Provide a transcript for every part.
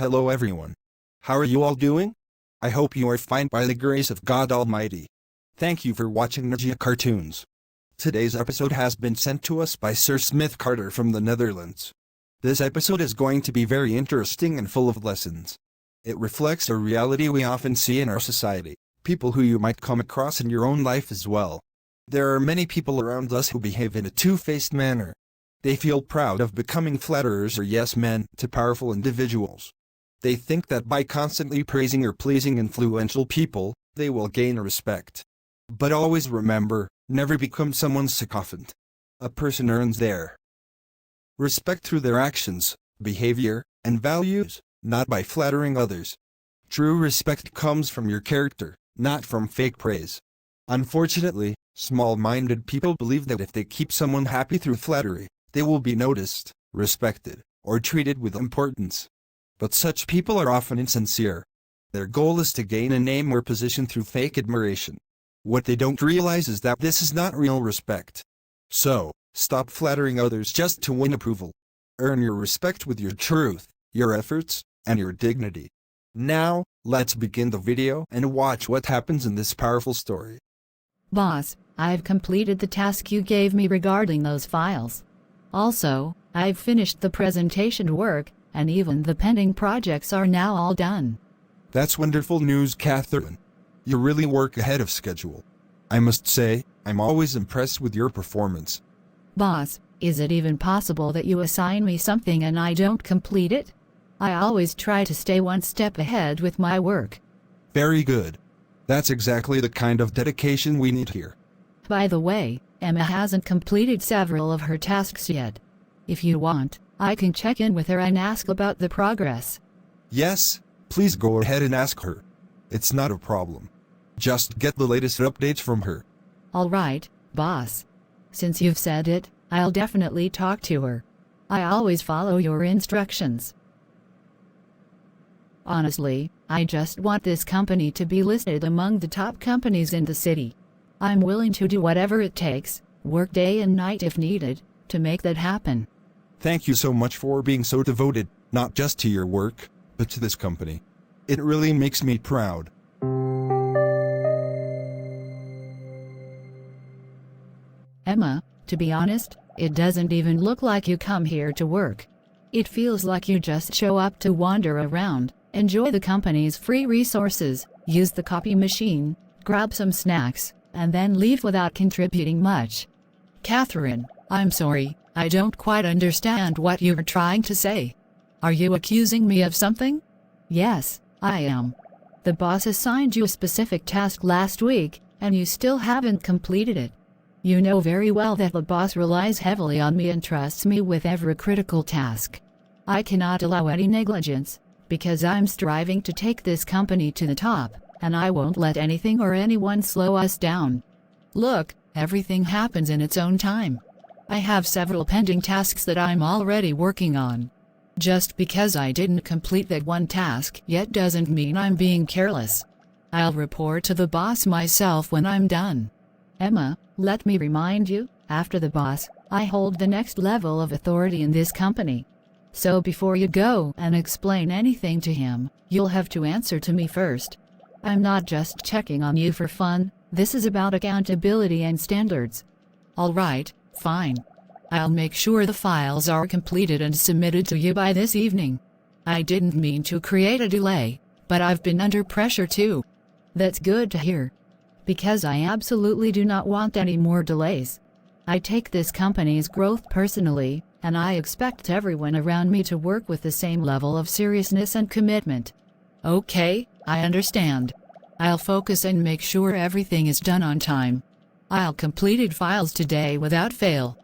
Hello everyone. How are you all doing? I hope you are fine by the grace of God Almighty. Thank you for watching Ninja Cartoons. Today's episode has been sent to us by Sir Smith Carter from the Netherlands. This episode is going to be very interesting and full of lessons. It reflects a reality we often see in our society, people who you might come across in your own life as well. There are many people around us who behave in a two-faced manner. They feel proud of becoming flatterers or yes men to powerful individuals. They think that by constantly praising or pleasing influential people, they will gain respect. But always remember, never become someone's sycophant. A person earns their respect through their actions, behavior, and values, not by flattering others. True respect comes from your character, not from fake praise. Unfortunately, small-minded people believe that if they keep someone happy through flattery, they will be noticed, respected, or treated with importance. But such people are often insincere. Their goal is to gain a name or position through fake admiration. What they don't realize is that this is not real respect. So, stop flattering others just to win approval. Earn your respect with your truth, your efforts, and your dignity. Now, let's begin the video and watch what happens in this powerful story. Boss, I've completed the task you gave me regarding those files. Also, I've finished the presentation work, and even the pending projects are now all done. That's wonderful news, Catherine. You really work ahead of schedule. I must say, I'm always impressed with your performance. Boss, is it even possible that you assign me something and I don't complete it? I always try to stay one step ahead with my work. Very good. That's exactly the kind of dedication we need here. By the way, Emma hasn't completed several of her tasks yet. If you want, I can check in with her and ask about the progress. Yes, please go ahead and ask her. It's not a problem. Just get the latest updates from her. All right, boss. Since you've said it, I'll definitely talk to her. I always follow your instructions. Honestly, I just want this company to be listed among the top companies in the city. I'm willing to do whatever it takes, work day and night if needed, to make that happen. Thank you so much for being so devoted, not just to your work, but to this company. It really makes me proud. Emma, to be honest, it doesn't even look like you come here to work. It feels like you just show up to wander around, enjoy the company's free resources, use the copy machine, grab some snacks, and then leave without contributing much. Catherine, I'm sorry, I don't quite understand what you're trying to say. Are you accusing me of something? Yes, I am. The boss assigned you a specific task last week, and you still haven't completed it. You know very well that the boss relies heavily on me and trusts me with every critical task. I cannot allow any negligence, because I'm striving to take this company to the top, and I won't let anything or anyone slow us down. Look, everything happens in its own time. I have several pending tasks that I'm already working on. Just because I didn't complete that one task yet doesn't mean I'm being careless. I'll report to the boss myself when I'm done. Emma, let me remind you, after the boss, I hold the next level of authority in this company. So before you go and explain anything to him, you'll have to answer to me first. I'm not just checking on you for fun, this is about accountability and standards. All right, fine. I'll make sure the files are completed and submitted to you by this evening. I didn't mean to create a delay, but I've been under pressure too. That's good to hear. Because I absolutely do not want any more delays. I take this company's growth personally, and I expect everyone around me to work with the same level of seriousness and commitment. Okay, I understand. I'll focus and make sure everything is done on time. I'll complete files today without fail.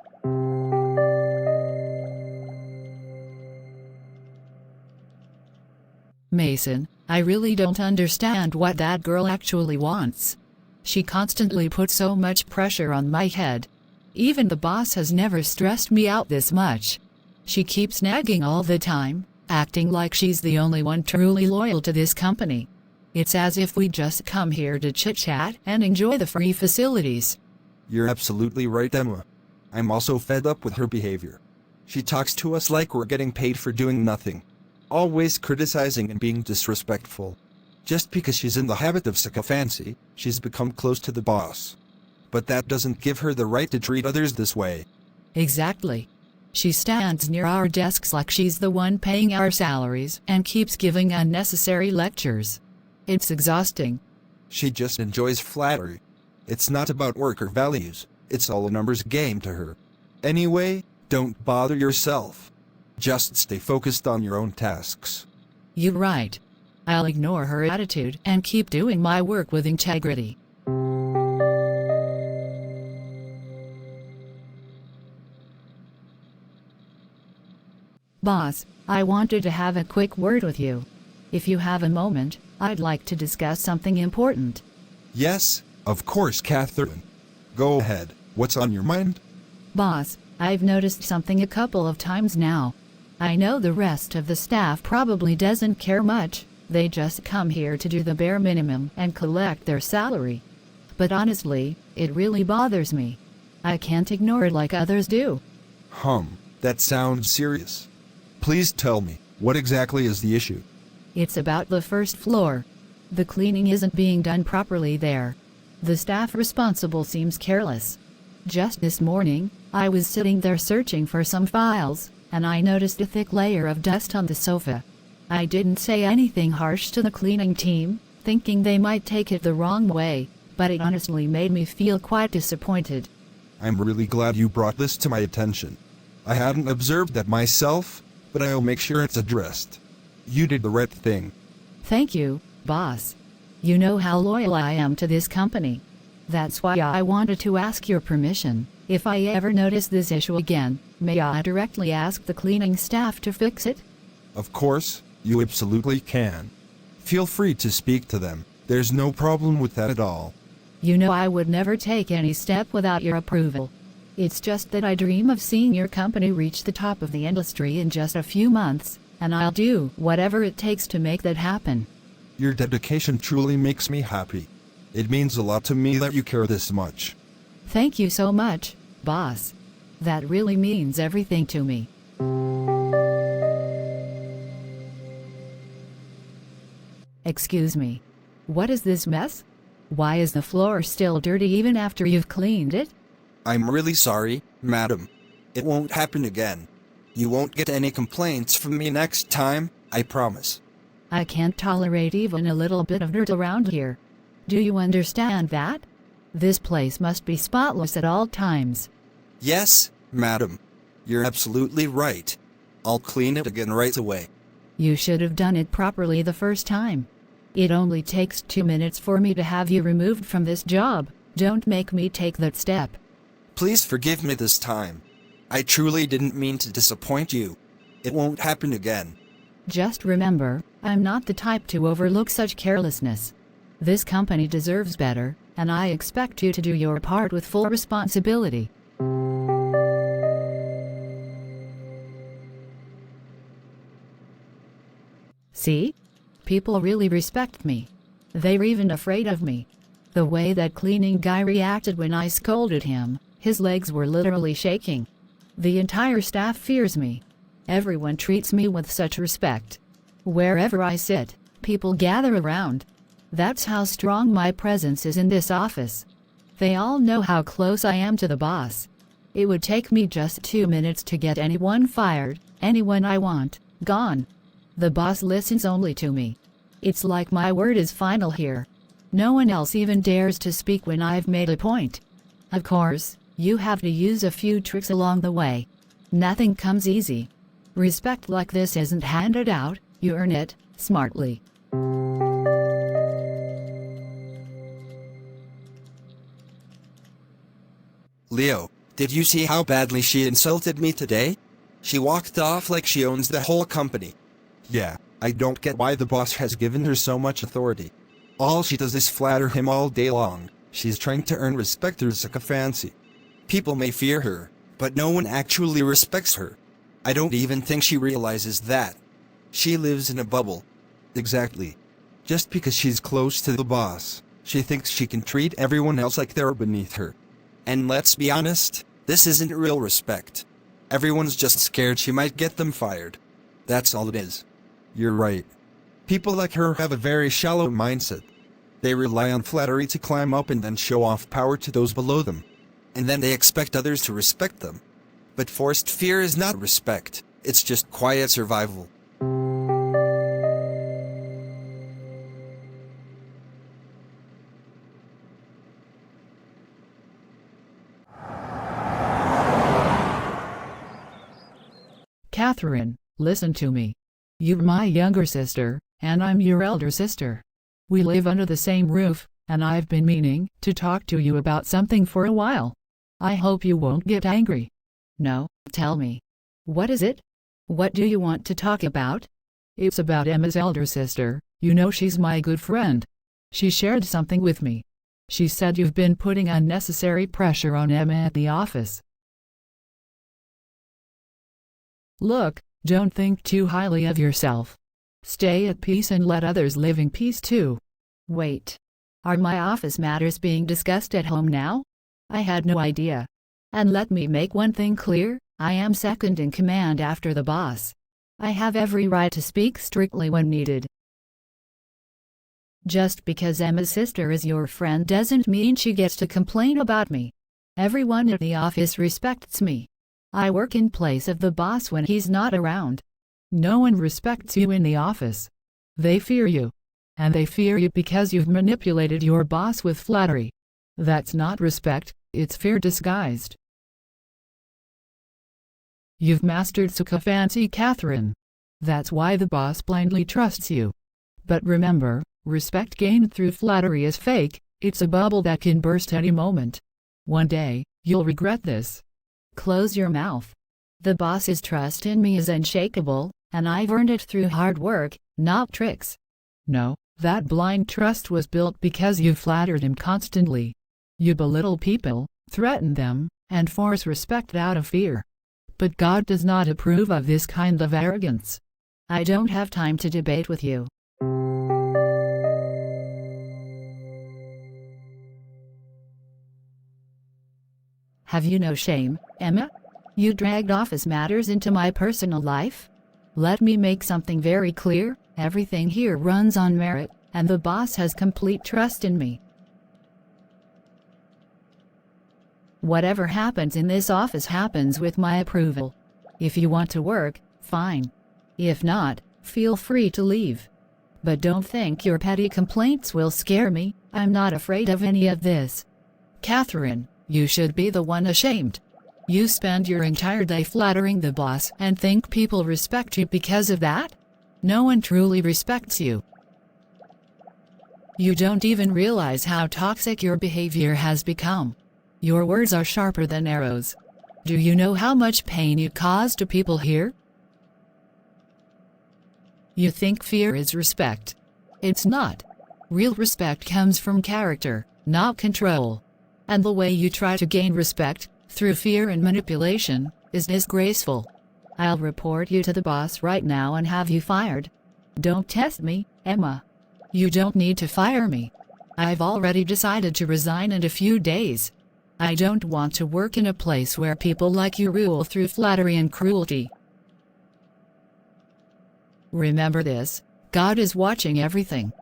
Mason, I really don't understand what that girl actually wants. She constantly puts so much pressure on my head. Even the boss has never stressed me out this much. She keeps nagging all the time, acting like she's the only one truly loyal to this company. It's as if we just come here to chit-chat and enjoy the free facilities. You're absolutely right, Emma. I'm also fed up with her behavior. She talks to us like we're getting paid for doing nothing. always criticizing and being disrespectful. Just because she's in the habit of sycophancy, she's become close to the boss. But that doesn't give her the right to treat others this way. Exactly. She stands near our desks like she's the one paying our salaries and keeps giving unnecessary lectures. It's exhausting. She just enjoys flattery. It's not about work or values, it's all a numbers game to her. Anyway, don't bother yourself. Just stay focused on your own tasks. You're right. I'll ignore her attitude and keep doing my work with integrity. Boss, I wanted to have a quick word with you. If you have a moment, I'd like to discuss something important. Yes, of course, Catherine. Go ahead. What's on your mind? Boss, I've noticed something a couple of times now. I know the rest of the staff probably doesn't care much. They just come here to do the bare minimum and collect their salary. But honestly, it really bothers me. I can't ignore it like others do. That sounds serious. Please tell me, what exactly is the issue? It's about the first floor. The cleaning isn't being done properly there. The staff responsible seems careless. Just this morning, I was sitting there searching for some files, and I noticed a thick layer of dust on the sofa. I didn't say anything harsh to the cleaning team, thinking they might take it the wrong way, but it honestly made me feel quite disappointed. I'm really glad you brought this to my attention. I hadn't observed that myself, but I'll make sure it's addressed. You did the right thing. Thank you, boss. You know how loyal I am to this company. That's why I wanted to ask your permission. If I ever notice this issue again, may I directly ask the cleaning staff to fix it? Of course, you absolutely can. Feel free to speak to them. There's no problem with that at all. You know I would never take any step without your approval. It's just that I dream of seeing your company reach the top of the industry in just a few months, and I'll do whatever it takes to make that happen. Your dedication truly makes me happy. It means a lot to me that you care this much. Thank you so much, boss. That really means everything to me. Excuse me. What is this mess? Why is the floor still dirty even after you've cleaned it? I'm really sorry, madam. It won't happen again. You won't get any complaints from me next time, I promise. I can't tolerate even a little bit of dirt around here. Do you understand that? This place must be spotless at all times. Yes, madam. You're absolutely right. I'll clean it again right away. You should have done it properly the first time. It only takes 2 minutes for me to have you removed from this job. Don't make me take that step. Please forgive me this time. I truly didn't mean to disappoint you. It won't happen again. Just remember, I'm not the type to overlook such carelessness. This company deserves better, and I expect you to do your part with full responsibility. See? People really respect me. They're even afraid of me. The way that cleaning guy reacted when I scolded him, his legs were literally shaking. The entire staff fears me. Everyone treats me with such respect. Wherever I sit, people gather around. That's how strong my presence is in this office. They all know how close I am to the boss. It would take me just 2 minutes to get anyone fired, anyone I want, gone. The boss listens only to me. It's like my word is final here. No one else even dares to speak when I've made a point. Of course, you have to use a few tricks along the way. Nothing comes easy. Respect like this isn't handed out, you earn it, smartly. Leo, did you see how badly she insulted me today? She walked off like she owns the whole company. Yeah, I don't get why the boss has given her so much authority. All she does is flatter him all day long. She's trying to earn respect through sycophancy. People may fear her, but no one actually respects her. I don't even think she realizes that. She lives in a bubble. Exactly. Just because she's close to the boss, she thinks she can treat everyone else like they're beneath her. And let's be honest, this isn't real respect. Everyone's just scared she might get them fired. That's all it is. You're right. People like her have a very shallow mindset. They rely on flattery to climb up and then show off power to those below them. And then they expect others to respect them. But forced fear is not respect, it's just quiet survival. Catherine, listen to me. You're my younger sister, and I'm your elder sister. We live under the same roof, and I've been meaning to talk to you about something for a while. I hope you won't get angry. No, tell me. What is it? What do you want to talk about? It's about Emma's elder sister. You know she's my good friend. She shared something with me. She said you've been putting unnecessary pressure on Emma at the office. Look, don't think too highly of yourself. Stay at peace and let others live in peace too. Wait. Are my office matters being discussed at home now? I had no idea. And let me make one thing clear, I am second in command after the boss. I have every right to speak strictly when needed. Just because Emma's sister is your friend doesn't mean she gets to complain about me. Everyone at the office respects me. I work in place of the boss when he's not around. No one respects you in the office. They fear you. And they fear you because you've manipulated your boss with flattery. That's not respect, it's fear disguised. You've mastered SYCOPHANT, Catherine. That's why the boss blindly trusts you. But remember, respect gained through flattery is fake, it's a bubble that can burst any moment. One day, you'll regret this. Close your mouth. The boss's trust in me is unshakable, and I've earned it through hard work, not tricks. No, that blind trust was built because you flattered him constantly. You belittle people, threaten them, and force respect out of fear. But God does not approve of this kind of arrogance. I don't have time to debate with you. Have you no shame, Emma? You dragged office matters into my personal life? Let me make something very clear, everything here runs on merit, and the boss has complete trust in me. Whatever happens in this office happens with my approval. If you want to work, fine. If not, feel free to leave. But don't think your petty complaints will scare me, I'm not afraid of any of this. Catherine, you should be the one ashamed. You spend your entire day flattering the boss and think people respect you because of that? No one truly respects you. You don't even realize how toxic your behavior has become. Your words are sharper than arrows. Do you know how much pain you cause to people here? You think fear is respect. It's not. Real respect comes from character, not control. And the way you try to gain respect, through fear and manipulation, is disgraceful. I'll report you to the boss right now and have you fired. Don't test me, Emma. You don't need to fire me. I've already decided to resign in a few days. I don't want to work in a place where people like you rule through flattery and cruelty. Remember this, God is watching everything.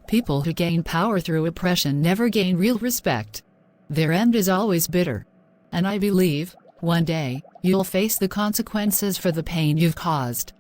People who gain power through oppression never gain real respect. Their end is always bitter. And I believe, one day, you'll face the consequences for the pain you've caused.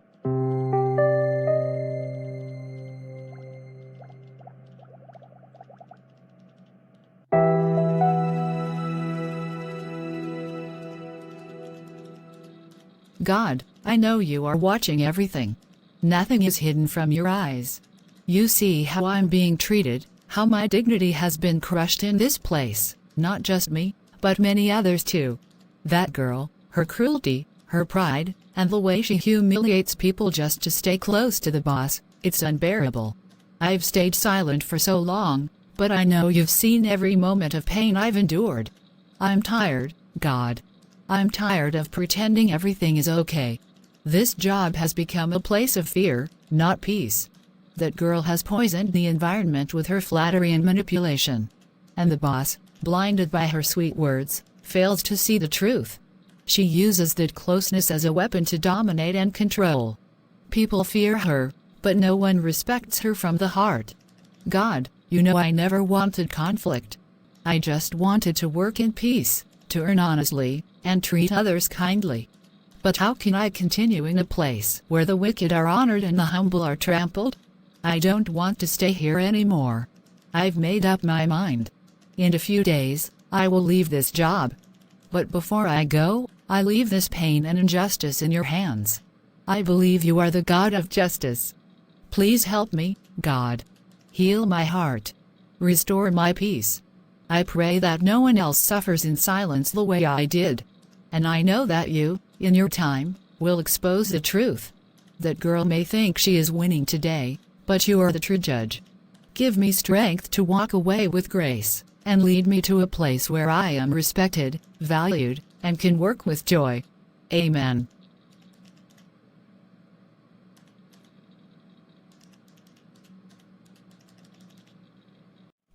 God, I know you are watching everything. Nothing is hidden from your eyes. You see how I'm being treated, how my dignity has been crushed in this place, not just me, but many others too. That girl, her cruelty, her pride, and the way she humiliates people just to stay close to the boss, it's unbearable. I've stayed silent for so long, but I know you've seen every moment of pain I've endured. I'm tired, God. I'm tired of pretending everything is okay. This job has become a place of fear, not peace. That girl has poisoned the environment with her flattery and manipulation. And the boss, blinded by her sweet words, fails to see the truth. She uses that closeness as a weapon to dominate and control. People fear her, but no one respects her from the heart. God, you know I never wanted conflict. I just wanted to work in peace, to earn honestly, and treat others kindly. But how can I continue in a place where the wicked are honored and the humble are trampled? I don't want to stay here anymore. I've made up my mind. In a few days, I will leave this job. But before I go, I leave this pain and injustice in your hands. I believe you are the God of justice. Please help me, God. Heal my heart. Restore my peace. I pray that no one else suffers in silence the way I did. And I know that you, in your time, will expose the truth. That girl may think she is winning today, but you are the true judge. Give me strength to walk away with grace, and lead me to a place where I am respected, valued, and can work with joy. Amen.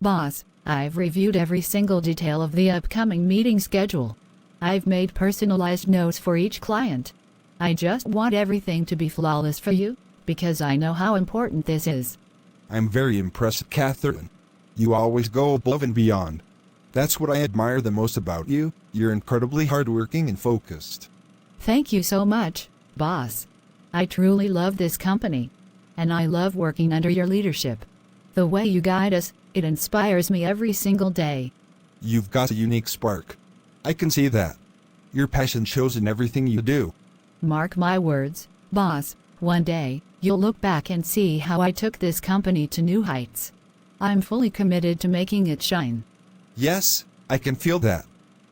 Boss, I've reviewed every single detail of the upcoming meeting schedule. I've made personalized notes for each client. I just want everything to be flawless for you, because I know how important this is. I'm very impressed, Catherine. You always go above and beyond. That's what I admire the most about you. You're incredibly hardworking and focused. Thank you so much, boss. I truly love this company, and I love working under your leadership. The way you guide us, it inspires me every single day. You've got a unique spark. I can see that. Your passion shows in everything you do. Mark my words, boss, one day, you'll look back and see how I took this company to new heights. I'm fully committed to making it shine. Yes, I can feel that.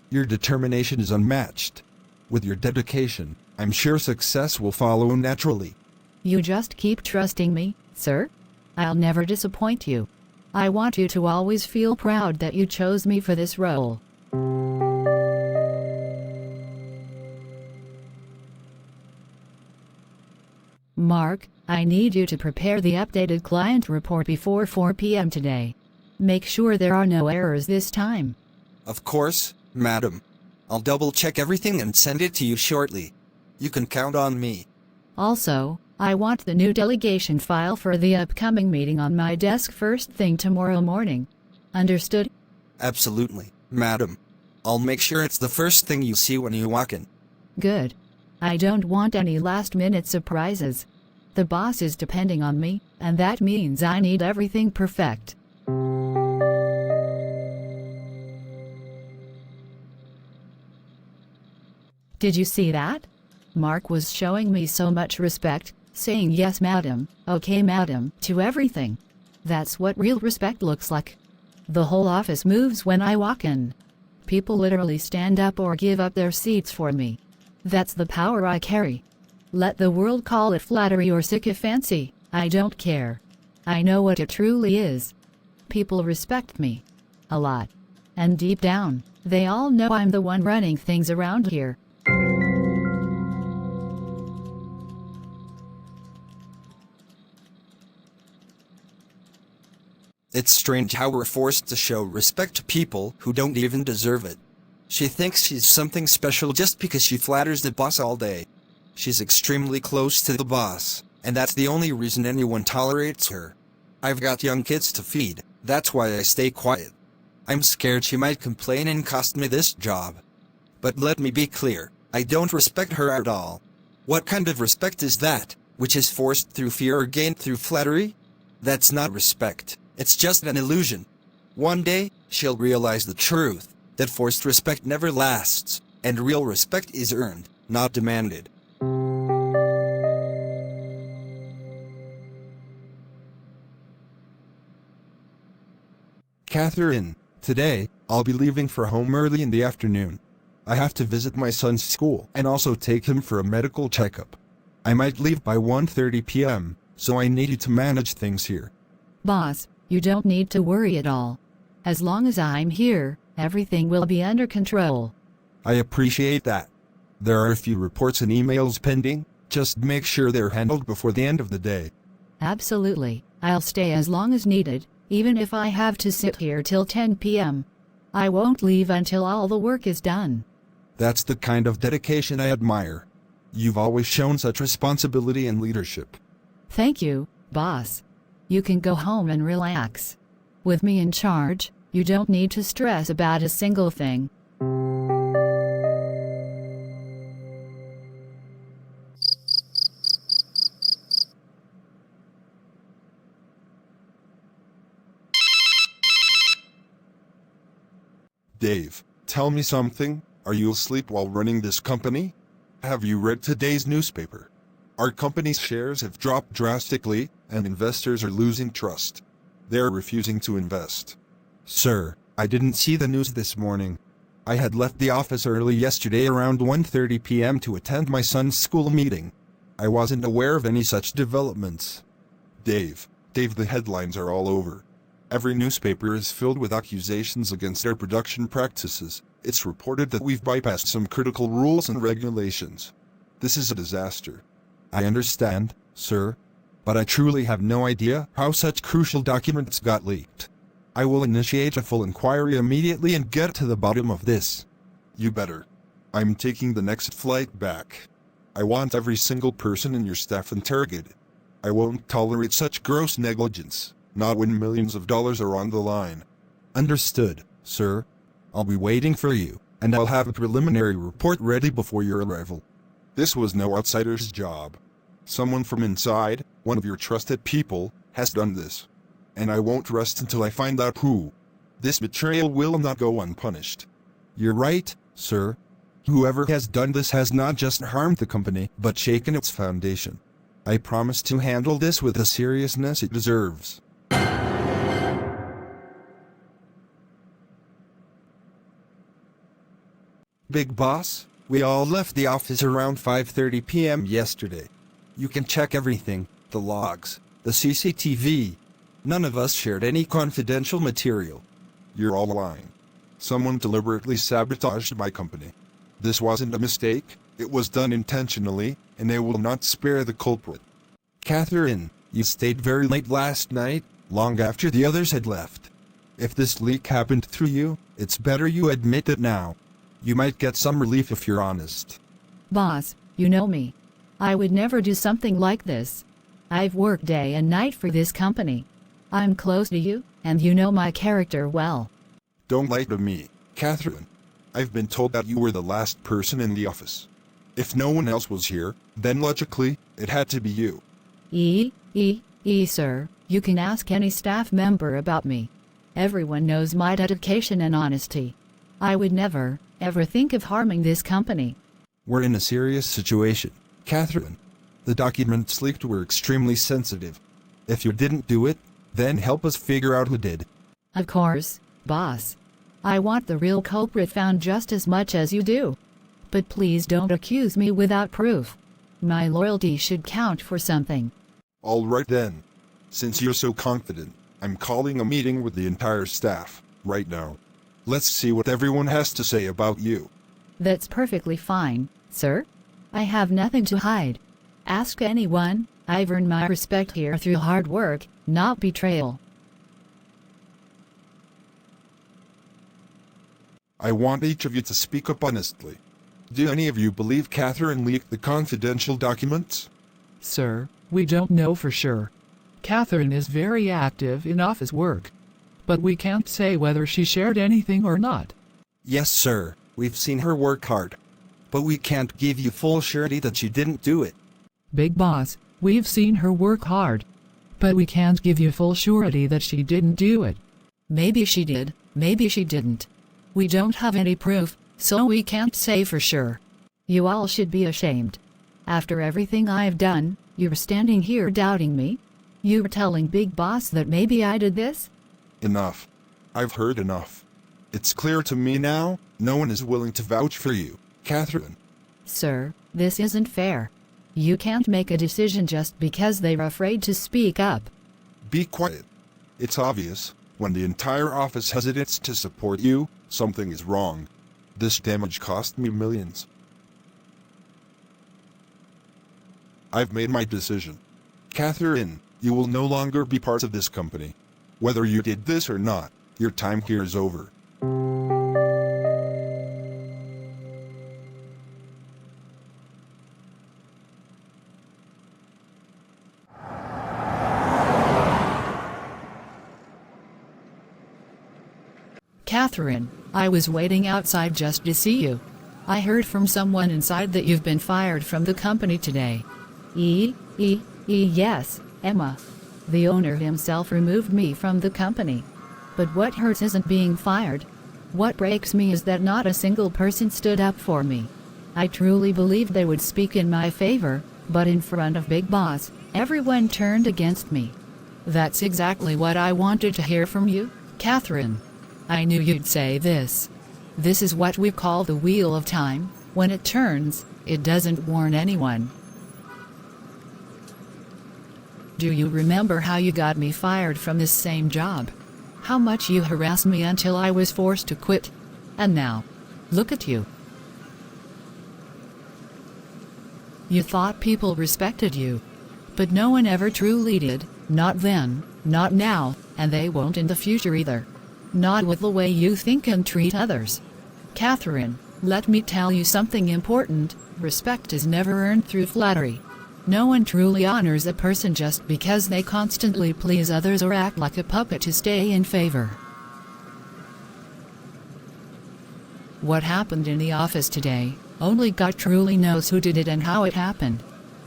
Your determination is unmatched. With your dedication, I'm sure success will follow naturally. You just keep trusting me, sir. I'll never disappoint you. I want you to always feel proud that you chose me for this role. Mark, I need you to prepare the updated client report before 4 p.m. today. Make sure there are no errors this time. Of course, madam. I'll double-check everything and send it to you shortly. You can count on me. Also, I want the new delegation file for the upcoming meeting on my desk first thing tomorrow morning. Understood? Absolutely, madam. I'll make sure it's the first thing you see when you walk in. Good. I don't want any last-minute surprises. The boss is depending on me, and that means I need everything perfect. Did you see that? Mark was showing me so much respect, saying yes madam, okay madam, to everything. That's what real respect looks like. The whole office moves when I walk in. People literally stand up or give up their seats for me. That's the power I carry. Let the world call it flattery or sycophancy, I don't care. I know what it truly is. People respect me. A lot. And deep down, they all know I'm the one running things around here. It's strange how we're forced to show respect to people who don't even deserve it. She thinks she's something special just because she flatters the boss all day. She's extremely close to the boss, and that's the only reason anyone tolerates her. I've got young kids to feed, that's why I stay quiet. I'm scared she might complain and cost me this job. But let me be clear, I don't respect her at all. What kind of respect is that, which is forced through fear or gained through flattery? That's not respect, it's just an illusion. One day, she'll realize the truth, that forced respect never lasts, and real respect is earned, not demanded. Catherine, today, I'll be leaving for home early in the afternoon. I have to visit my son's school and also take him for a medical checkup. I might leave by 1:30 p.m., so I need you to manage things here. Boss, you don't need to worry at all. As long as I'm here, everything will be under control. I appreciate that. There are a few reports and emails pending, just make sure they're handled before the end of the day. Absolutely, I'll stay as long as needed, even if I have to sit here till 10 p.m. I won't leave until all the work is done. That's the kind of dedication I admire. You've always shown such responsibility and leadership. Thank you, boss. You can go home and relax. With me in charge, you don't need to stress about a single thing. Dave, tell me something. Are you asleep while running this company? Have you read today's newspaper? Our company's shares have dropped drastically, and investors are losing trust. They're refusing to invest. Sir, I didn't see the news this morning. I had left the office early yesterday around 1:30 p.m. to attend my son's school meeting. I wasn't aware of any such developments. Dave, the headlines are all over. Every newspaper is filled with accusations against our production practices. It's reported that we've bypassed some critical rules and regulations. This is a disaster. I understand, sir, but I truly have no idea how such crucial documents got leaked. I will initiate a full inquiry immediately and get to the bottom of this. You better. I'm taking the next flight back. I want every single person in your staff interrogated. I won't tolerate such gross negligence, not when millions of dollars are on the line. Understood, sir. I'll be waiting for you, and I'll have a preliminary report ready before your arrival. This was no outsider's job. Someone from inside, one of your trusted people, has done this. And I won't rest until I find out who. This betrayal will not go unpunished. You're right, sir. Whoever has done this has not just harmed the company, but shaken its foundation. I promise to handle this with the seriousness it deserves. Big boss, we all left the office around 5:30 p.m. yesterday. You can check everything, the logs, the CCTV. None of us shared any confidential material. You're all lying. Someone deliberately sabotaged my company. This wasn't a mistake, it was done intentionally, and they will not spare the culprit. Catherine, you stayed very late last night, long after the others had left. If this leak happened through you, it's better you admit it now. You might get some relief if you're honest. Boss, you know me. I would never do something like this. I've worked day and night for this company. I'm close to you, and you know my character well. Don't lie to me, Catherine. I've been told that you were the last person in the office. If no one else was here, then logically, it had to be you. Sir, you can ask any staff member about me. Everyone knows my dedication and honesty. I would never, ever think of harming this company. We're in a serious situation, Catherine. The documents leaked were extremely sensitive. If you didn't do it, then help us figure out who did. Of course, boss. I want the real culprit found just as much as you do. But please don't accuse me without proof. My loyalty should count for something. All right then. Since you're so confident, I'm calling a meeting with the entire staff, right now. Let's see what everyone has to say about you. That's perfectly fine, sir. I have nothing to hide. Ask anyone. I've earned my respect here through hard work, not betrayal. I want each of you to speak up honestly. Do any of you believe Catherine leaked the confidential documents? Sir, we don't know for sure. Catherine is very active in office work. But we can't say whether she shared anything or not. Yes, sir. We've seen her work hard. But we can't give you full surety that she didn't do it. Big boss, we've seen her work hard. But we can't give you full surety that she didn't do it. Maybe she did, maybe she didn't. We don't have any proof, so we can't say for sure. You all should be ashamed. After everything I've done, you're standing here doubting me? You're telling Big Boss that maybe I did this? Enough. I've heard enough. It's clear to me now, no one is willing to vouch for you, Catherine. Sir, this isn't fair. You can't make a decision just because they're afraid to speak up. Be quiet. It's obvious, when the entire office hesitates to support you, something is wrong. This damage cost me millions. I've made my decision. Catherine, you will no longer be part of this company. Whether you did this or not, your time here is over. Catherine, I was waiting outside just to see you. I heard from someone inside that you've been fired from the company today. Yes, Emma. The owner himself removed me from the company. But what hurts isn't being fired. What breaks me is that not a single person stood up for me. I truly believed they would speak in my favor, but in front of Big Boss, everyone turned against me. That's exactly what I wanted to hear from you, Catherine. I knew you'd say this. This is what we call the wheel of time. When it turns, it doesn't warn anyone. Do you remember how you got me fired from this same job? How much you harassed me until I was forced to quit? And now, look at you. You thought people respected you. But no one ever truly did, not then, not now, and they won't in the future either. Not with the way you think and treat others. Catherine, let me tell you something important. Respect is never earned through flattery. No one truly honors a person just because they constantly please others or act like a puppet to stay in favor. What happened in the office today, only God truly knows who did it and how it happened.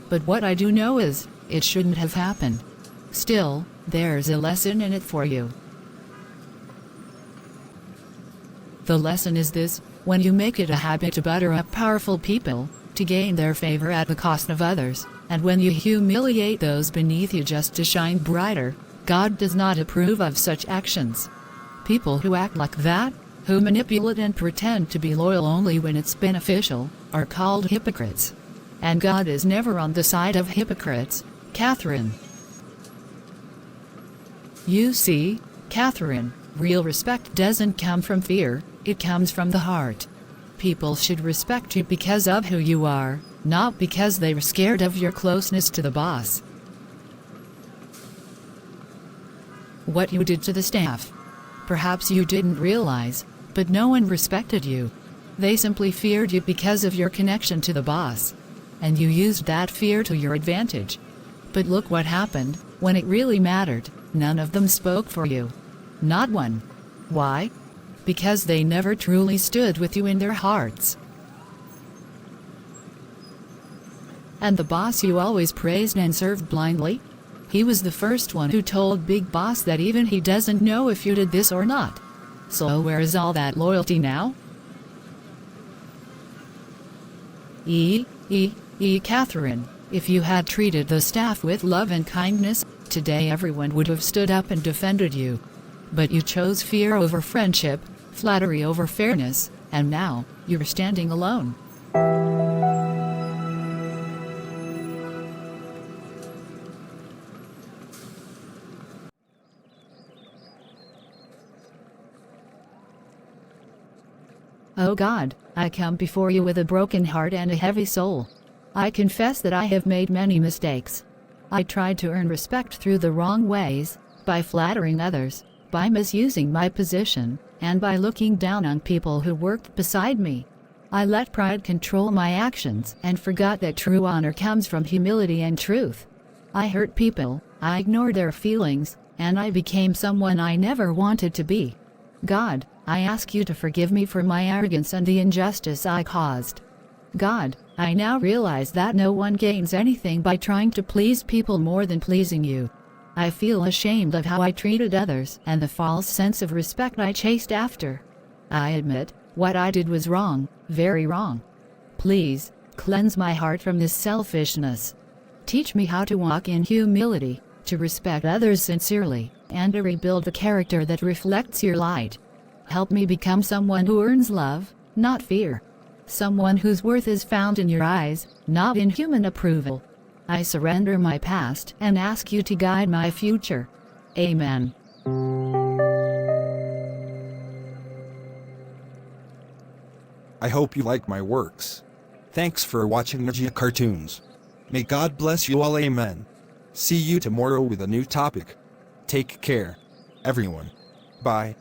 But what I do know is, it shouldn't have happened. Still, there's a lesson in it for you. The lesson is this: when you make it a habit to butter up powerful people, to gain their favor at the cost of others, and when you humiliate those beneath you just to shine brighter, God does not approve of such actions. People who act like that, who manipulate and pretend to be loyal only when it's beneficial, are called hypocrites. And God is never on the side of hypocrites, Catherine. You see, Catherine, real respect doesn't come from fear, it comes from the heart. People should respect you because of who you are, not because they were scared of your closeness to the boss. What you did to the staff. Perhaps you didn't realize, but no one respected you. They simply feared you because of your connection to the boss. And you used that fear to your advantage. But look what happened, when it really mattered, none of them spoke for you. Not one. Why? Because they never truly stood with you in their hearts. And the boss you always praised and served blindly? He was the first one who told Big Boss that even he doesn't know if you did this or not. So where is all that loyalty now? Catherine, if you had treated the staff with love and kindness, today everyone would have stood up and defended you. But you chose fear over friendship, flattery over fairness, and now, you're standing alone. Oh God, I come before you with a broken heart and a heavy soul. I confess that I have made many mistakes. I tried to earn respect through the wrong ways, by flattering others, by misusing my position, and by looking down on people who worked beside me. I let pride control my actions and forgot that true honor comes from humility and truth. I hurt people, I ignored their feelings, and I became someone I never wanted to be. God, I ask you to forgive me for my arrogance and the injustice I caused. God, I now realize that no one gains anything by trying to please people more than pleasing you. I feel ashamed of how I treated others and the false sense of respect I chased after. I admit, what I did was wrong, very wrong. Please, cleanse my heart from this selfishness. Teach me how to walk in humility, to respect others sincerely, and to rebuild the character that reflects your light. Help me become someone who earns love, not fear. Someone whose worth is found in your eyes, not in human approval. I surrender my past and ask you to guide my future. Amen. I hope you like my works. Thanks for watching Ninja Cartoons. May God bless you all. Amen. See you tomorrow with a new topic. Take care, everyone. Bye.